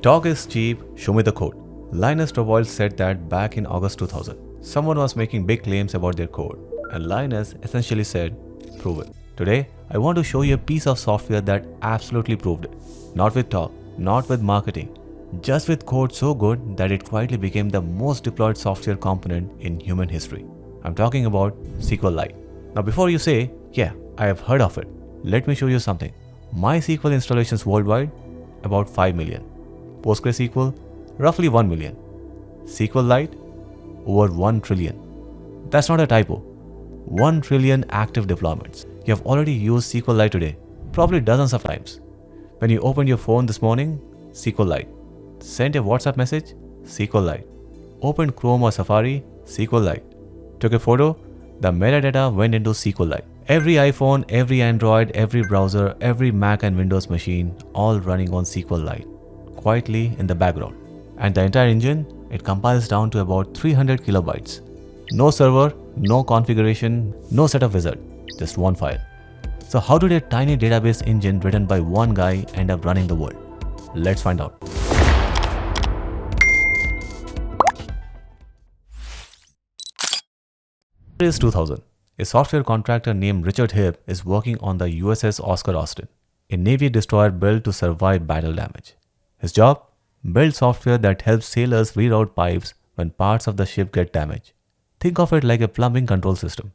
Talk is cheap, show me the code. Linus Torvalds said that back in August 2000. Someone was making big claims about their code, and Linus essentially said, prove it. Today, I want to show you a piece of software that absolutely proved it. Not with talk, not with marketing, just with code so good that it quietly became the most deployed software component in human history. I'm talking about SQLite. Now before you say, yeah, I have heard of it, let me show you something. MySQL installations worldwide, about 5 million. PostgreSQL, roughly 1 million. SQLite, over 1 trillion. That's not a typo. 1 trillion active deployments. You have already used SQLite today, probably dozens of times. When you opened your phone this morning, SQLite. Sent a WhatsApp message, SQLite. Opened Chrome or Safari, SQLite. Took a photo, the metadata went into SQLite. Every iPhone, every Android, every browser, every Mac and Windows machine, all running on SQLite, quietly in the background. And the entire engine, it compiles down to about 300 kilobytes. No server, no configuration, no setup wizard, just one file. So how did a tiny database engine written by one guy end up running the world? Let's find out. It is 2000. A software contractor named Richard Hibb is working on the USS Oscar Austin, a Navy destroyer built to survive battle damage. His job? Build software that helps sailors reroute pipes when parts of the ship get damaged. Think of it like a plumbing control system.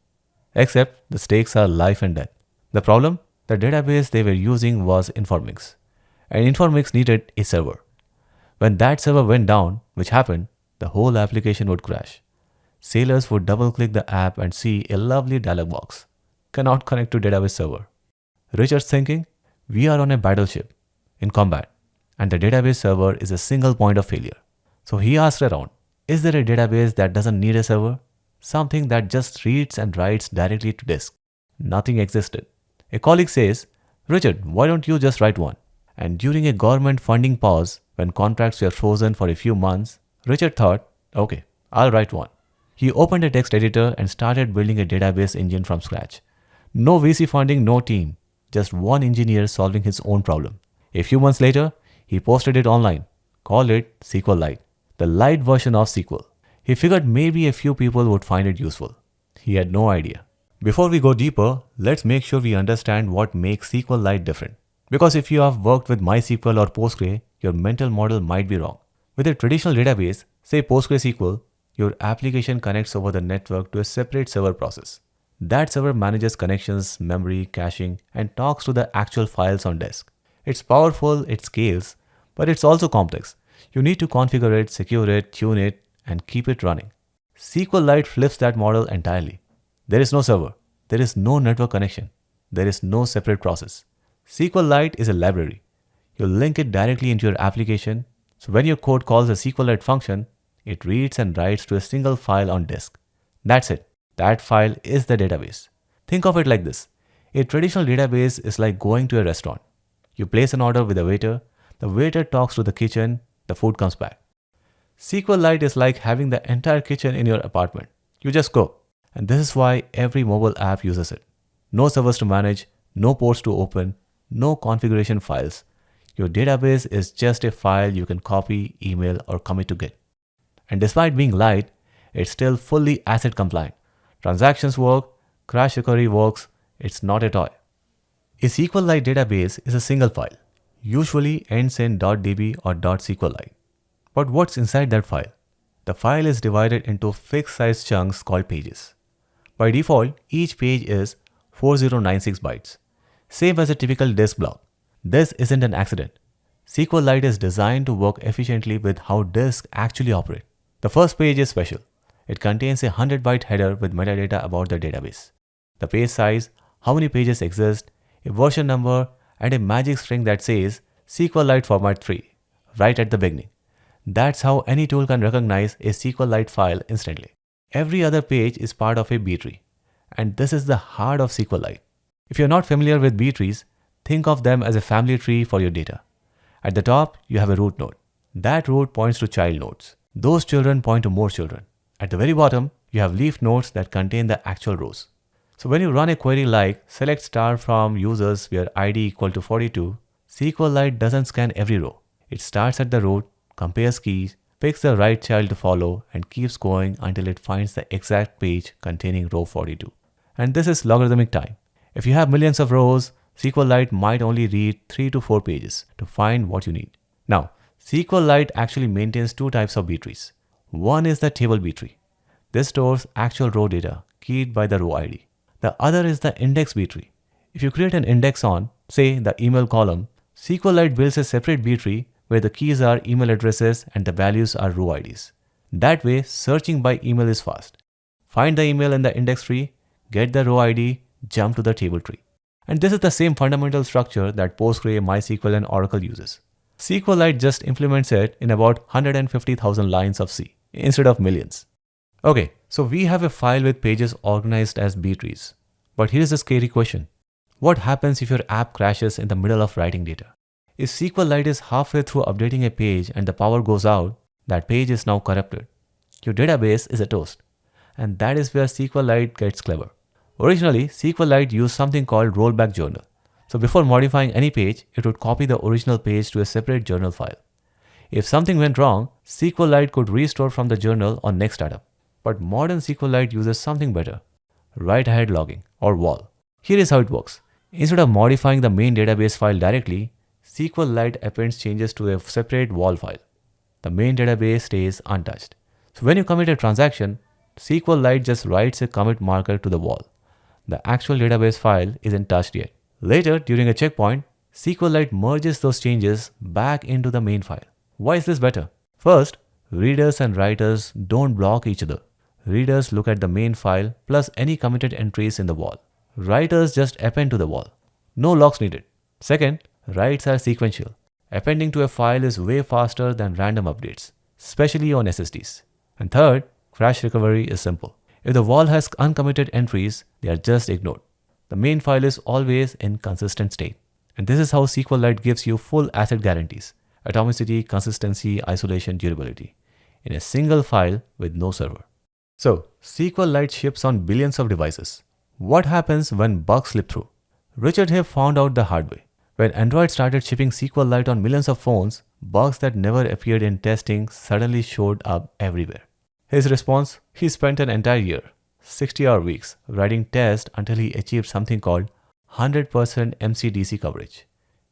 Except the stakes are life and death. The problem? The database they were using was Informix. And Informix needed a server. When that server went down, which happened, the whole application would crash. Sailors would double-click the app and see a lovely dialog box. Cannot connect to database server. Richard's thinking, we are on a battleship, in combat, and the database server is a single point of failure. So he asked around, is there a database that doesn't need a server? Something that just reads and writes directly to disk. Nothing existed. A colleague says, Richard, why don't you just write one? And during a government funding pause, when contracts were frozen for a few months, Richard thought, okay, I'll write one. He opened a text editor and started building a database engine from scratch. No VC funding, no team, just one engineer solving his own problem. A few months later, he posted it online, called it SQLite, the light version of SQL. He figured maybe a few people would find it useful. He had no idea. Before we go deeper, let's make sure we understand what makes SQLite different. Because if you have worked with MySQL or Postgres, your mental model might be wrong. With a traditional database, say PostgreSQL, your application connects over the network to a separate server process. That server manages connections, memory, caching, and talks to the actual files on disk. It's powerful, it scales, but it's also complex. You need to configure it, secure it, tune it, and keep it running. SQLite flips that model entirely. There is no server. There is no network connection. There is no separate process. SQLite is a library. You link it directly into your application, so when your code calls a SQLite function, it reads and writes to a single file on disk. That's it. That file is the database. Think of it like this. A traditional database is like going to a restaurant. You place an order with the waiter talks to the kitchen, the food comes back. SQLite is like having the entire kitchen in your apartment. You just go. And this is why every mobile app uses it. No servers to manage, no ports to open, no configuration files. Your database is just a file you can copy, email, or commit to Git. And despite being light, it's still fully ACID compliant. Transactions work, crash recovery works, it's not a toy. A SQLite database is a single file, usually ends in .db or .SQLite. But what's inside that file? The file is divided into fixed size chunks called pages. By default, each page is 4096 bytes, same as a typical disk block. This isn't an accident. SQLite is designed to work efficiently with how disks actually operate. The first page is special. It contains a 100-byte header with metadata about the database. The page size, how many pages exist, a version number, and a magic string that says SQLite format 3 right at the beginning. That's how any tool can recognize a SQLite file instantly. Every other page is part of a B tree. And this is the heart of SQLite. If you're not familiar with B trees, think of them as a family tree for your data. At the top, you have a root node. That root points to child nodes. Those children point to more children. At the very bottom, you have leaf nodes that contain the actual rows. So when you run a query like select star from users where ID equal to 42, SQLite doesn't scan every row. It starts at the root, compares keys, picks the right child to follow, and keeps going until it finds the exact page containing row 42. And this is logarithmic time. If you have millions of rows, SQLite might only read 3 to 4 pages to find what you need. Now, SQLite actually maintains two types of B trees. One is the table B tree. This stores actual row data keyed by the row ID. The other is the index B tree. If you create an index on, say, the email column, SQLite builds a separate B tree where the keys are email addresses and the values are row IDs. That way, searching by email is fast. Find the email in the index tree, get the row ID, jump to the table tree. And this is the same fundamental structure that Postgres, MySQL, and Oracle uses. SQLite just implements it in about 150,000 lines of C instead of millions. Okay, so we have a file with pages organized as B trees. But here's a scary question. What happens if your app crashes in the middle of writing data? If SQLite is halfway through updating a page and the power goes out, that page is now corrupted. Your database is a toast. And that is where SQLite gets clever. Originally, SQLite used something called rollback journal. So before modifying any page, it would copy the original page to a separate journal file. If something went wrong, SQLite could restore from the journal on next startup. But modern SQLite uses something better, write-ahead logging or WAL. Here is how it works. Instead of modifying the main database file directly, SQLite appends changes to a separate WAL file. The main database stays untouched. So when you commit a transaction, SQLite just writes a commit marker to the WAL. The actual database file isn't touched yet. Later, during a checkpoint, SQLite merges those changes back into the main file. Why is this better? First, readers and writers don't block each other. Readers look at the main file plus any committed entries in the WAL. Writers just append to the WAL. No locks needed. Second, writes are sequential. Appending to a file is way faster than random updates, especially on SSDs. And third, crash recovery is simple. If the WAL has uncommitted entries, they are just ignored. The main file is always in consistent state. And this is how SQLite gives you full asset guarantees: atomicity, consistency, isolation, durability, in a single file with no server. So, SQLite ships on billions of devices. What happens when bugs slip through? Richard Hibb found out the hard way. When Android started shipping SQLite on millions of phones, bugs that never appeared in testing suddenly showed up everywhere. His response? He spent an entire year, 60-hour weeks, writing tests until he achieved something called 100% MCDC coverage.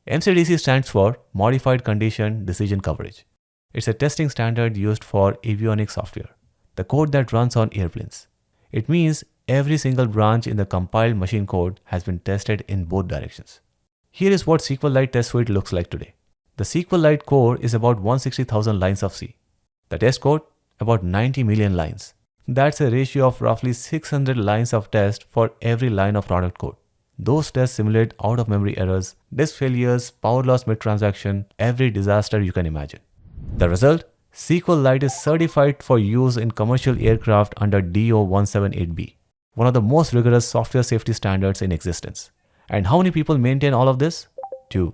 MCDC stands for Modified Condition Decision Coverage. It's a testing standard used for avionics software, the code that runs on airplanes. It means every single branch in the compiled machine code has been tested in both directions. Here is what SQLite Test Suite looks like today. The SQLite core is about 160,000 lines of C. The test code, about 90 million lines. That's a ratio of roughly 600 lines of test for every line of product code. Those tests simulate out-of-memory errors, disk failures, power loss mid-transaction, every disaster you can imagine. The result? SQLite is certified for use in commercial aircraft under DO 178B, one of the most rigorous software safety standards in existence. And how many people maintain all of this? Two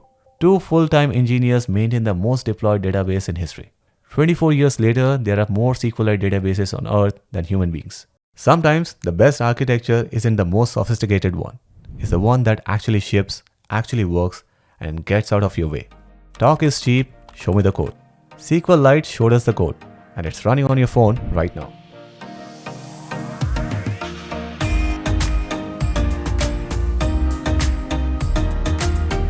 full-time engineers maintain the most deployed database in history. 24 years later, there are more SQLite databases on Earth than human beings. Sometimes, the best architecture isn't the most sophisticated one. It's the one that actually ships, actually works, and gets out of your way. Talk is cheap, show me the code. SQLite showed us the code, and it's running on your phone right now.